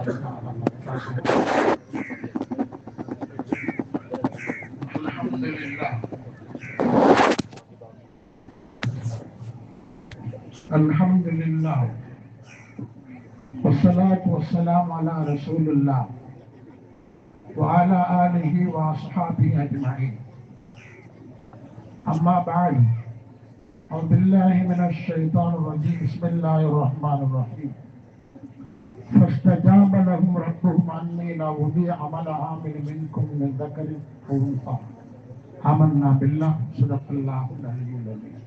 Alhamdulillah. Wassalatu wassalamu ala Rasulullah wa ala alihi wa ashabihi ajma'in. Amma ba'd. أعوذ بالله من الشيطان الرجيم. بسم الله الرحمن الرحيم. فاستجاب لهم ربهم أني لا أضيع عمل عامل منكم من ذكر أو أنثى آمنا بالله صدق الله العلي العظيم.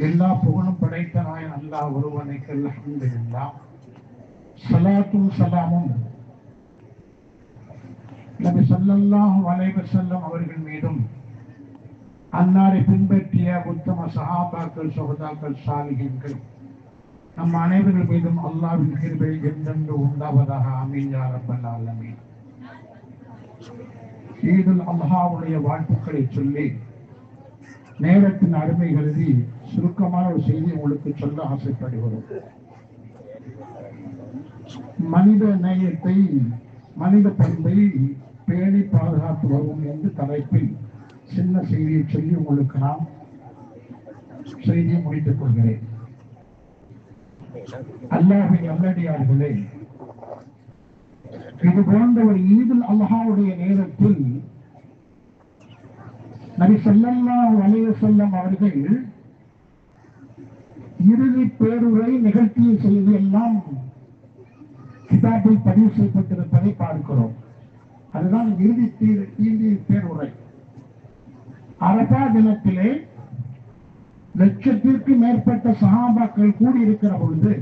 எல்லா புகழும் படைத்த நாயன் அல்லாஹ் ஒருவனுக்கு அல்ஹம்துலில்லாஹ். ஸலாத்தும் ஸலாமும் நபி ஸல்லல்லாஹு அலைஹி வஸல்லம் அவர்கள் மீதும் அன்னாரை பின்பற்றிய உத்தம சஹாபாக்கள், சுஹதாக்கள், சாலிஹீன்கள் நம் அனைவர்கள் மீதும் அல்லாஹ்வின் கிருபை என்றென்று உண்டாவதாக. ஆமீன் யா ரப்பல் ஆலமீன். ஈதுல் அல்ஹாவுடைய வாழ்த்துக்களை சொல்லி நேரத்தின் அருமை கருதி சுருக்கமான ஒரு செய்தி உங்களுக்கு சொல்ல ஆசைப்படுகிறோம். மனித நேயத்தை, மனித பண்பை பேணி பாதுகாத்து வருவோம் என்று தலைப்பில் சின்ன செய்தியை சொல்லி உங்களுக்கு நான் செய்தியை முடித்துக் கொள்கிறேன். அல்லாஹ்வின் நல்லடியார்களே, இது போன்ற ஒரு ஈதுல் அல்ஹாவுடைய நேரத்தில் நபி ஸல்லல்லாஹு அலைஹி வஸல்லம் அவர்கள் இறுதி பேருரை நிகழ்த்திய செய்தி எல்லாம் கிதாபில் பதிவு செய்யப்பட்டிருப்பதை பார்க்கிறோம். அதுதான் இறுதி பேருரை. அரபா தினத்திலே லட்சத்திற்கு மேற்பட்ட சஹாபாக்கள் கூடியிருக்கிற பொழுது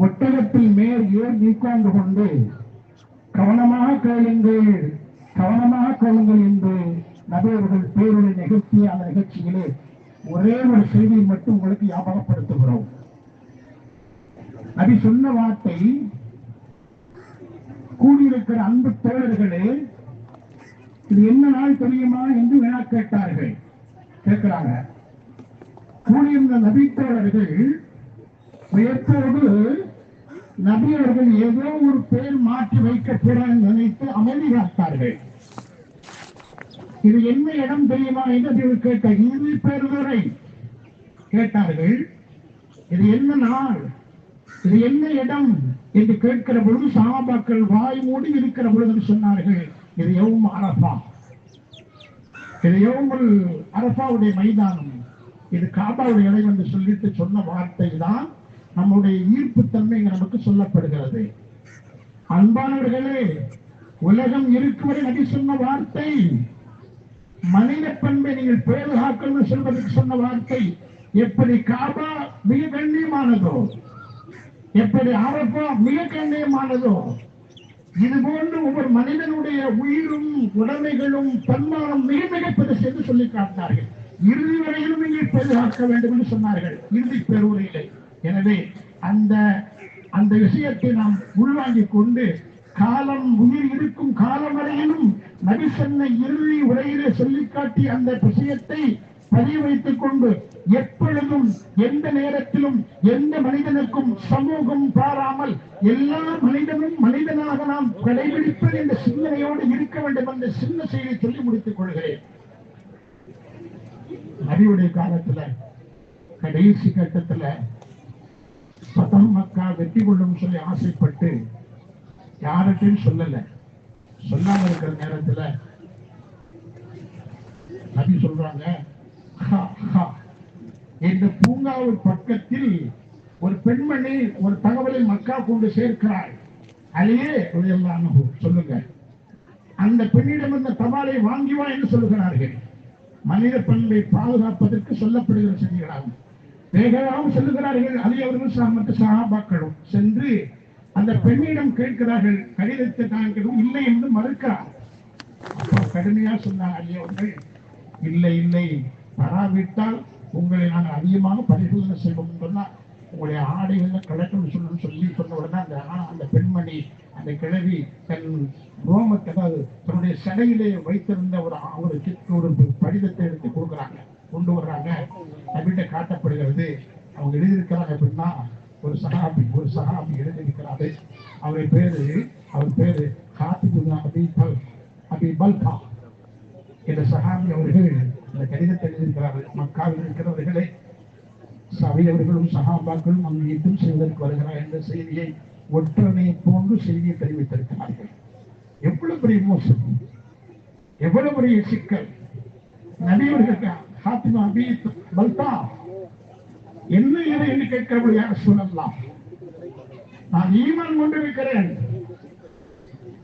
ஒட்டகத்தில் மேல் ஏர் நீக்காண்டு கொண்டு கவனமாக கேளுங்கள், கவனமாக கேளுங்கள் என்று நபி அவர்கள் பேருரை நிகழ்த்திய அந்த நிகழ்ச்சியிலே ஒரே ஒரு செய்தியை மட்டும் உங்களுக்கு ஞாபகப்படுத்துகிறோம். நபி சொன்ன வார்த்தை, கூடியிருக்கிற அன்பு தோழர்களே, இது என்ன நாள் தெரியுமா என்று வினா கேட்டார்கள். கேட்கிறாங்க. கூடியிருந்த நபி தோழர்கள் எப்போது நபி அவர்கள் ஏதோ ஒரு பேர் மாற்றி வைக்கப்பட நினைத்து அமைதி காத்தார்கள். இது என்ன இடம் தெரியுமா என்று கேட்ட இறுதி பேருரை கேட்டார்கள். இது என்ன நாள், இது என்ன இடம் என்று கேட்கிற பொழுது சஹாபாக்கள் வாய் மூடி இருக்கிற பொழுது சொன்னார்கள், இது யௌம் அரஃபா, இது யௌமுல் அரஃபாவுடைய மைதானம், இது காபாவுடைய இடம் என்று சொல்லிட்டு சொன்ன வார்த்தை தான் நம்முடைய ஈர்ப்பு தன்மை நமக்கு சொல்லப்படுகிறது. அன்பானவர்களே, உலகம் இருக்கும் வரை நபி சொன்ன வார்த்தை, மனித பண்பை நீங்கள் பாதுகாக்கணும் சொல்வதற்கு சொன்ன வார்த்தை, எப்படி காபா மிக கண்ணியமானதோ, எப்படி அரபா மிக கண்ணியமானதோ, இது போன்று ஒவ்வொரு மனிதனுடைய உயிரும் உடைமைகளும் தன்மானம் மிக மிக பெருசு என்று சொல்லி காட்டினார்கள். இறுதி வரையிலும் நீங்கள் பாதுகாக்க வேண்டும் என்று சொன்னார்கள் இறுதி பேருரையிலே. எனவே அந்த விஷயத்தை நாம் உள்வாங்கிக் கொண்டு காலம் உயிர் இருக்கும் காலம் வரையிலும் நபி சொன்ன இறுதி உரையிலே சொல்லிக்காட்டி அந்த விஷயத்தை பதிய வைத்துக் கொண்டு எப்பொழுதும் எந்த நேரத்திலும் எந்த மனிதனுக்கும் சமூகம் பாராமல் எல்லா மனிதனும் மனிதனாக நாம் கடைபிடிப்பது என்ற சிந்தனையோடு இருக்க வேண்டும் என்ற சின்ன செய்தியை சொல்லி முடித்துக் கொள்கிறேன். நபியுடைய காலத்துல கடைசி கட்டத்துல ஃபத்ஹ் மக்கா வெற்றி கொள்ளும் சொல்லி ஆசைப்பட்டு யார்கிட்டையும் சொல்லல. சொல்லாம இருக்கிற நேரத்துல நபி சொல்றாங்க, இந்த பூங்காவின் பக்கத்தில் ஒரு பெண்மணி ஒரு தகவலை மக்கா கொண்டு சேர்க்கிறாள். அலையே சொல்லுங்க, அந்த பெண்ணிடம் இந்த தபாலை வாங்கி வா என்று சொல்லுகிறார்கள். மனித பண்பை பாதுகாப்பதற்கு சொல்லப்படுகிற செய்திகளாகும். வேகமாகவும் சொல்லுகிறார்கள். அலி அவர்கள் மற்ற சஹாபாக்களும் சென்று அந்த பெண்ணிடம் கேட்கிறார்கள். கடிதத்தை தாங்களும் இல்லை என்று மறுக்கிறார். கடுமையா சொன்னார் அலி அவர்கள், இல்லை இல்லை, வராவிட்டால் உங்களை நாங்கள் அதிகமாக பரிசோதனை செய்வோம் சொன்னா உங்களுடைய ஆடைகளை கலெக்டர் சொல்லி சொன்ன உடனே அந்த பெண்மணி, அந்த கிழவி தன் ரோமத்தை, அதாவது தன்னுடைய சடையிலே வைத்திருந்த ஒரு படிதத்தை எடுத்து கொடுக்குறாங்க, கொண்டு வர்றாங்க. நபிட்ட காட்டப்படுகிறது. அவங்க எழுதியிருக்கிறாங்க அப்படின்னா, ஒரு சஹாபி எழுதியிருக்கிறாரு. அவர் பேரு அபி பல்கா என்ற சஹாபி அவர்கள் இந்த கடிதத்தை எழுதியிருக்கிறார்கள். மக்காவில் இருக்கிறவர்களை சபையவர்களும் சஹாபாக்களும் அங்கு யுத்தம் செய்வதற்கு வருகிறார் என்ற செய்தியை ஒற்றனை போன்று செய்தியை தெரிவித்திருக்கிறார்கள். எவ்வளவு பெரிய மோசம், எவ்வளவு பெரிய சிக்கல்! நபியவர்களுக்கு ஹாத்திமா அபி பல்கா என்ன என்று கேட்கிறபடி யார் சொல்லலாம்? நான் ஈமான் கொண்டிருக்கிறேன்,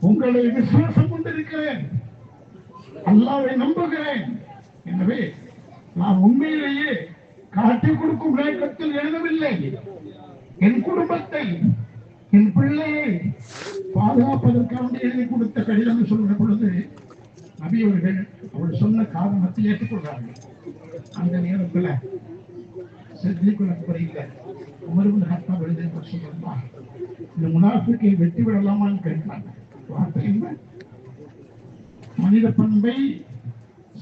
உங்களை விசுவாசம் கொண்டிருக்கிறேன், அல்லாஹ்வை நம்புகிறேன். எனவே நான் உண்மையிலேயே காட்டிக் கொடுக்கும் வேகத்தில் எழுதவில்லை. என் குடும்பத்தை, என் பிள்ளையை பாதுகாப்பதற்காக எழுதி கொடுத்த கடிதம் சொல்கிற பொழுது நபி அவர்கள் அவள் சொன்ன காரணத்தை ஏற்றுக்கொள்றார்கள். அந்த நேரத்தில் உமர் இப்னு கத்தாப் எழுதிய சொல்லலாம், இந்த முனாஃபிக்கை வெட்டி விடலாமான்னு கேட்கிறாங்க. மனித பண்பை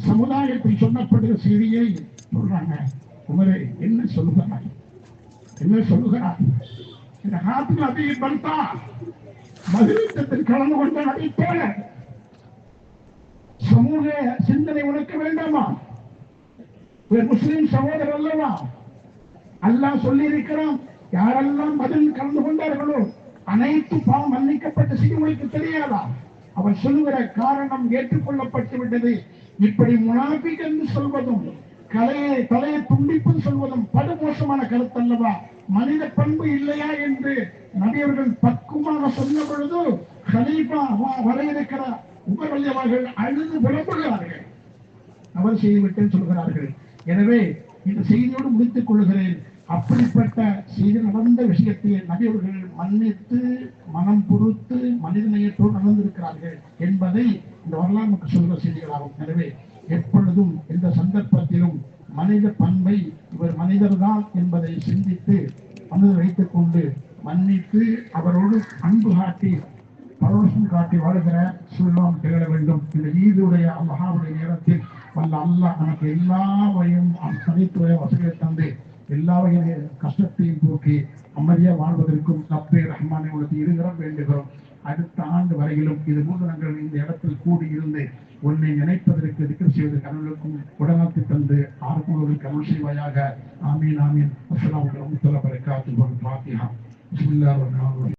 சமுதாயத்தில் சொல்லப்படுகிற செய்தியை சொல்றாங்க. உமரே என்ன சொல்லுகிறார், என்ன சொல்லுகிறார்? இந்த ஹாத்திமா அபி பல்கா மதுரத்தில் கலந்து கொண்ட நபி தோழர். சமூக சிந்தனை உனக்கு வேண்டாமா? ஒரு முஸ்லிம் சகோதரர் அல்லவா? அல்லாஹ் சொல்லி இருக்கிறான், யாரெல்லாம் மதில் கலந்து கொண்டார்களோ அனைத்து பாவம் மன்னிக்கப்பட்ட செய்தி உங்களுக்கு தெரியாதா? அவர் சொல்லுகிற காரணம் ஏற்றுக்கொள்ளப்பட்டு விட்டது. இப்படி முனாஃபிக் என்று சொல்வதும் தலையை துண்டிப்பு சொல்வதும் படுமோசமான கருத்து அல்லவா? மனித பண்பு இல்லையா என்று நபியவர்கள் பக்குவமாக சொன்ன பொழுது கலீஃபா வர இருக்கிற உமர் அவர்கள் அழுது புலம்புகிறார்கள். அவர் செய்துவிட்டு சொல்கிறார்கள். எனவே இந்த செய்தியோடு முடித்துக் கொள்கிறேன். அப்படிப்பட்ட செய்தி நடந்த விஷயத்தை நபியவர்கள் மன்னித்து மனம் பொறுத்து மனிதநேயத்தோடு நடந்திருக்கிறார்கள் என்பதை இந்த வரலாறு சொல்கிற செய்திகளாகும். எனவே எப்பொழுதும் எந்த சந்தர்ப்பத்திலும் மனித பண்பை இவர் மனிதர்தான் என்பதை சிந்தித்து மனதில் வைத்துக் கொண்டு மன்னித்து அவரோடு அன்பு காட்டி பரவசம் காட்டி வாழ்கிற சூழ்நிலை திகழ வேண்டும். இந்த ஈதுடைய மகாவுடைய நேரத்தில் வல்ல அல்லாஹ் நமக்கு எல்லா வகையும் தனித்துவ வசதியை தந்து எல்லா வகையான கஷ்டத்தையும் போக்கி அமைதியா வாழ்வதற்கும் ரப்பே ரஹ்மானை உள்ளது இருக்கிறோம் வேண்டுகிறோம். அடுத்த ஆண்டு வரையிலும் இது போன்று நாங்கள் இந்த இடத்தில் கூடியிருந்து உன்னை நினைப்பதற்கு திக்ர் செய்வதற்கு அனைவருக்கும் உடனத்தை தந்து ஆர்வலர்களுக்கு அருள் செய்வாயாக. ஆமீன் ஆமீன். அஸ்ஸலாமு அலைக்கும் வரஹ்மத்துல்லாஹி வபரகாத்துஹு. ஃபாத்திஹா. பிஸ்மில்லாஹிர் ரஹ்மானிர் ரஹீம்.